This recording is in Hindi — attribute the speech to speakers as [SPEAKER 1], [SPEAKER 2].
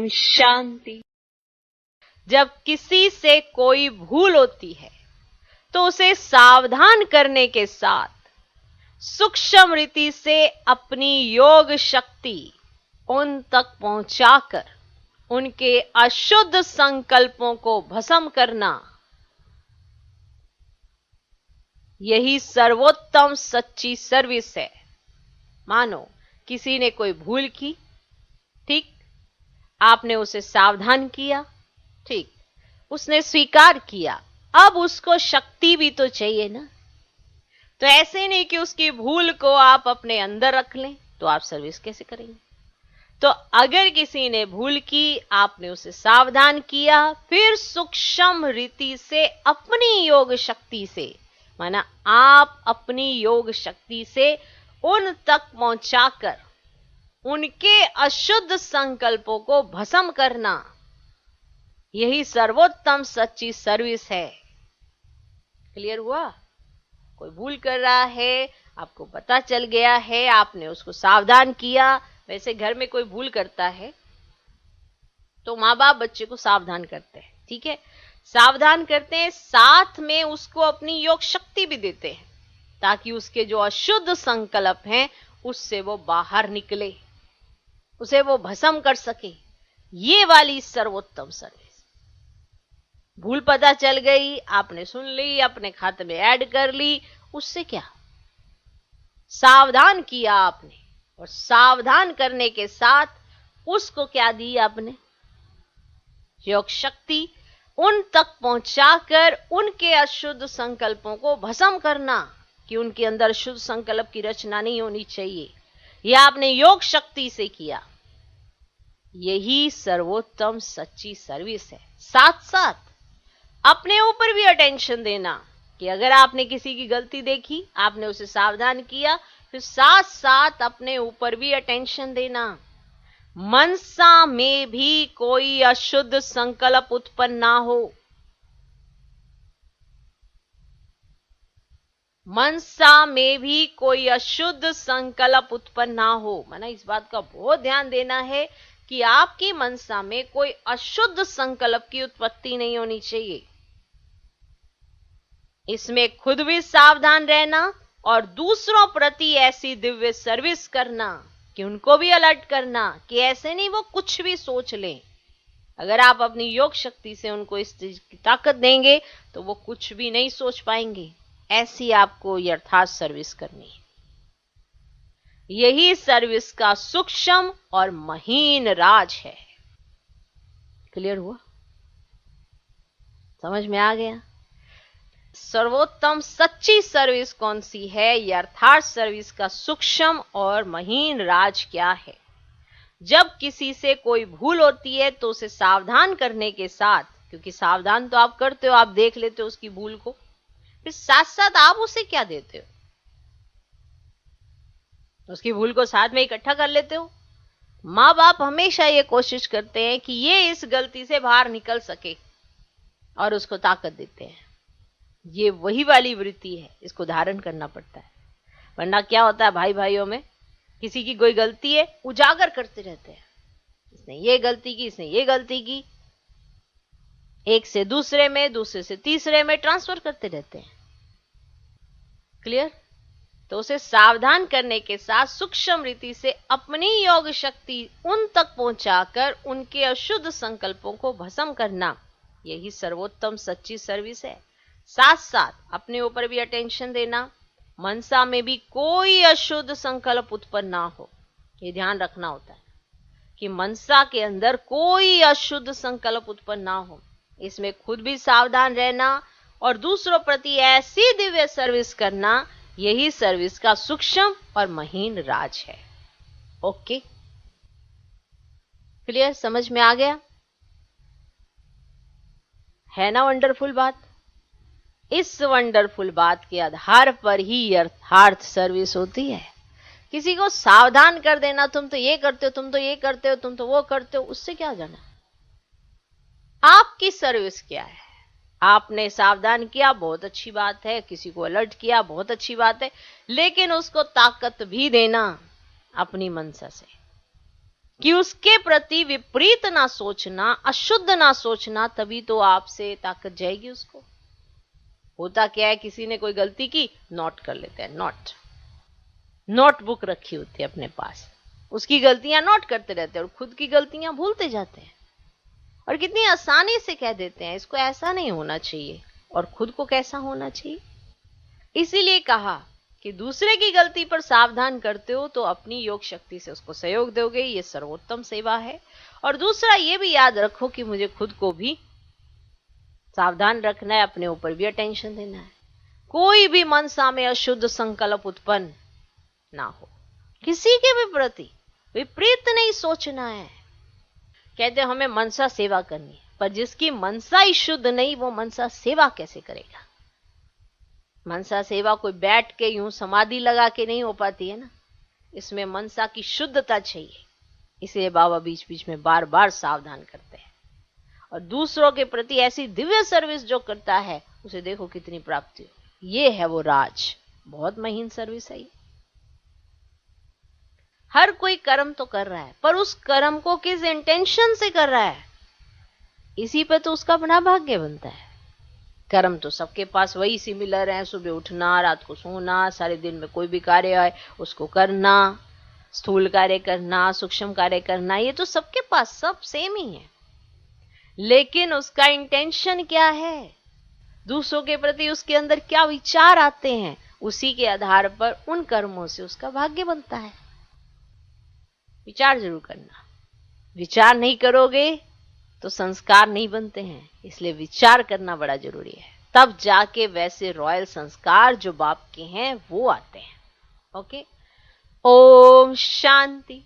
[SPEAKER 1] ओम शांति। जब किसी से कोई भूल होती है तो उसे सावधान करने के साथ सूक्ष्म रीति से अपनी योग शक्ति उन तक पहुंचाकर उनके अशुद्ध संकल्पों को भस्म करना, यही सर्वोत्तम सच्ची सर्विस है। मानो किसी ने कोई भूल की, ठीक, आपने उसे सावधान किया, ठीक, उसने स्वीकार किया, अब उसको शक्ति भी तो चाहिए ना। तो ऐसे नहीं कि उसकी भूल को आप अपने अंदर रख लें, तो आप सर्विस कैसे करेंगे। तो अगर किसी ने भूल की, आपने उसे सावधान किया, फिर सूक्ष्म रीति से अपनी योग शक्ति से, माना आप अपनी योग शक्ति से उन तक पहुंचाकर उनके अशुद्ध संकल्पों को भस्म करना, यही सर्वोत्तम सच्ची सर्विस है। क्लियर हुआ? कोई भूल कर रहा है, आपको पता चल गया है, आपने उसको सावधान किया। वैसे घर में कोई भूल करता है तो माँ बाप बच्चे को सावधान करते हैं, ठीक है, सावधान करते हैं, साथ में उसको अपनी योग शक्ति भी देते हैं ताकि उसके जो अशुद्ध संकल्प हैं उससे वो बाहर निकले, उसे वो भस्म कर सके। ये वाली सर्वोत्तम सर्विस। भूल पता चल गई, आपने सुन ली, अपने खाते में ऐड कर ली, उससे क्या, सावधान किया आपने, और सावधान करने के साथ उसको क्या दी आपने, योग शक्ति, उन तक पहुंचाकर उनके अशुद्ध संकल्पों को भस्म करना कि उनके अंदर शुद्ध संकल्प की रचना नहीं होनी चाहिए। यह आपने योग शक्ति से किया। यही सर्वोत्तम सच्ची सर्विस है। साथ साथ अपने ऊपर भी अटेंशन देना कि अगर आपने किसी की गलती देखी, आपने उसे सावधान किया, फिर साथ साथ अपने ऊपर भी अटेंशन देना। मनसा में भी कोई अशुद्ध संकल्प उत्पन्न ना हो। मनसा में भी कोई अशुद्ध संकल्प उत्पन्न ना हो। माना इस बात का बहुत ध्यान देना है कि आपकी मनसा में कोई अशुद्ध संकल्प की उत्पत्ति नहीं होनी चाहिए। इसमें खुद भी सावधान रहना और दूसरों प्रति ऐसी दिव्य सर्विस करना कि उनको भी अलर्ट करना कि ऐसे नहीं वो कुछ भी सोच लें। अगर आप अपनी योग शक्ति से उनको इस चीज की ताकत देंगे तो वो कुछ भी नहीं सोच पाएंगे। ऐसी आपको यथार्थ सर्विस करनी है। यही सर्विस का सूक्ष्म और महीन राज है। क्लियर हुआ? समझ में आ गया? सर्वोत्तम सच्ची सर्विस कौन सी है, यथार्थ सर्विस का सूक्ष्म और महीन राज क्या है। जब किसी से कोई भूल होती है तो उसे सावधान करने के साथ, क्योंकि सावधान तो आप करते हो, आप देख लेते हो उसकी भूल को, फिर साथ साथ आप उसे क्या देते हो, उसकी भूल को साथ में इकट्ठा कर लेते हो। माँ बाप हमेशा ये कोशिश करते हैं कि ये इस गलती से बाहर निकल सके और उसको ताकत देते हैं। ये वही वाली वृत्ति है, इसको धारण करना पड़ता है। वरना क्या होता है, भाई भाइयों में किसी की कोई गलती है, उजागर करते रहते हैं, इसने ये गलती की, इसने ये गलती की, एक से दूसरे में, दूसरे से तीसरे में ट्रांसफर करते रहते हैं। क्लियर? तो उसे सावधान करने के साथ सूक्ष्म रीति से अपनी योग शक्ति उन तक पहुंचाकर उनके अशुद्ध संकल्पों को भस्म करना, यही सर्वोत्तम सच्ची सर्विस है। साथ साथ अपने ऊपर भी अटेंशन देना, मनसा में भी कोई अशुद्ध संकल्प उत्पन्न ना हो। ये ध्यान रखना होता है कि मनसा के अंदर कोई अशुद्ध संकल्प उत्पन्न ना हो। इसमें खुद भी सावधान रहना और दूसरों प्रति ऐसी दिव्य सर्विस करना, यही सर्विस का सूक्ष्म और महीन राज है। Okay, clear? समझ में आ गया है ना? वंडरफुल बात। इस वंडरफुल बात के आधार पर ही यथार्थ सर्विस होती है। किसी को सावधान कर देना, तुम तो ये करते हो, तुम तो ये करते हो, तुम तो वो करते हो, उससे क्या जाना। आपकी सर्विस क्या है? आपने सावधान किया, बहुत अच्छी बात है, किसी को अलर्ट किया, बहुत अच्छी बात है, लेकिन उसको ताकत भी देना अपनी मनसा से। कि उसके प्रति विपरीत ना सोचना, अशुद्ध ना सोचना, तभी तो आपसे ताकत जाएगी उसको। होता क्या है, किसी ने कोई गलती की, नोट कर लेते हैं, नोटबुक रखी होती है अपने पास, उसकी गलतियां नोट करते रहते हैं और खुद की गलतियां भूलते जाते हैं और कितनी आसानी से कह देते हैं इसको ऐसा नहीं होना चाहिए और खुद को कैसा होना चाहिए। इसीलिए कहा कि दूसरे की गलती पर सावधान करते हो तो अपनी योग शक्ति से उसको सहयोग दोगे, ये सर्वोत्तम सेवा है। और दूसरा ये भी याद रखो कि मुझे खुद को भी सावधान रखना है, अपने ऊपर भी अटेंशन देना है। कोई भी मनसा में अशुद्ध संकल्प उत्पन्न ना हो, किसी के भी प्रति विपरीत नहीं सोचना है। कहते हमें मनसा सेवा करनी है, पर जिसकी मनसा ही शुद्ध नहीं, वो मनसा सेवा कैसे करेगा। मनसा सेवा कोई बैठ के यूं समाधि लगा के नहीं हो पाती है ना, इसमें मनसा की शुद्धता चाहिए। इसलिए बाबा बीच बीच में बार बार सावधान करते हैं। और दूसरों के प्रति ऐसी दिव्य सर्विस जो करता है, उसे देखो कितनी प्राप्ति हो। ये है वो राज, बहुत महीन सर्विस है ये। हर कोई कर्म तो कर रहा है, पर उस कर्म को किस इंटेंशन से कर रहा है, इसी पे तो उसका अपना भाग्य बनता है। कर्म तो सबके पास वही सिमिलर है, सुबह उठना, रात को सोना, सारे दिन में कोई भी कार्य है उसको करना, स्थूल कार्य करना, सूक्ष्म कार्य करना, ये तो सबके पास सब सेम ही है। लेकिन उसका इंटेंशन क्या है, दूसरों के प्रति उसके अंदर क्या विचार आते हैं, उसी के आधार पर उन कर्मों से उसका भाग्य बनता है। विचार जरूर करना, विचार नहीं करोगे तो संस्कार नहीं बनते हैं, इसलिए विचार करना बड़ा जरूरी है। तब जाके वैसे रॉयल संस्कार जो बाप के हैं वो आते हैं। ओके, ओम शांति।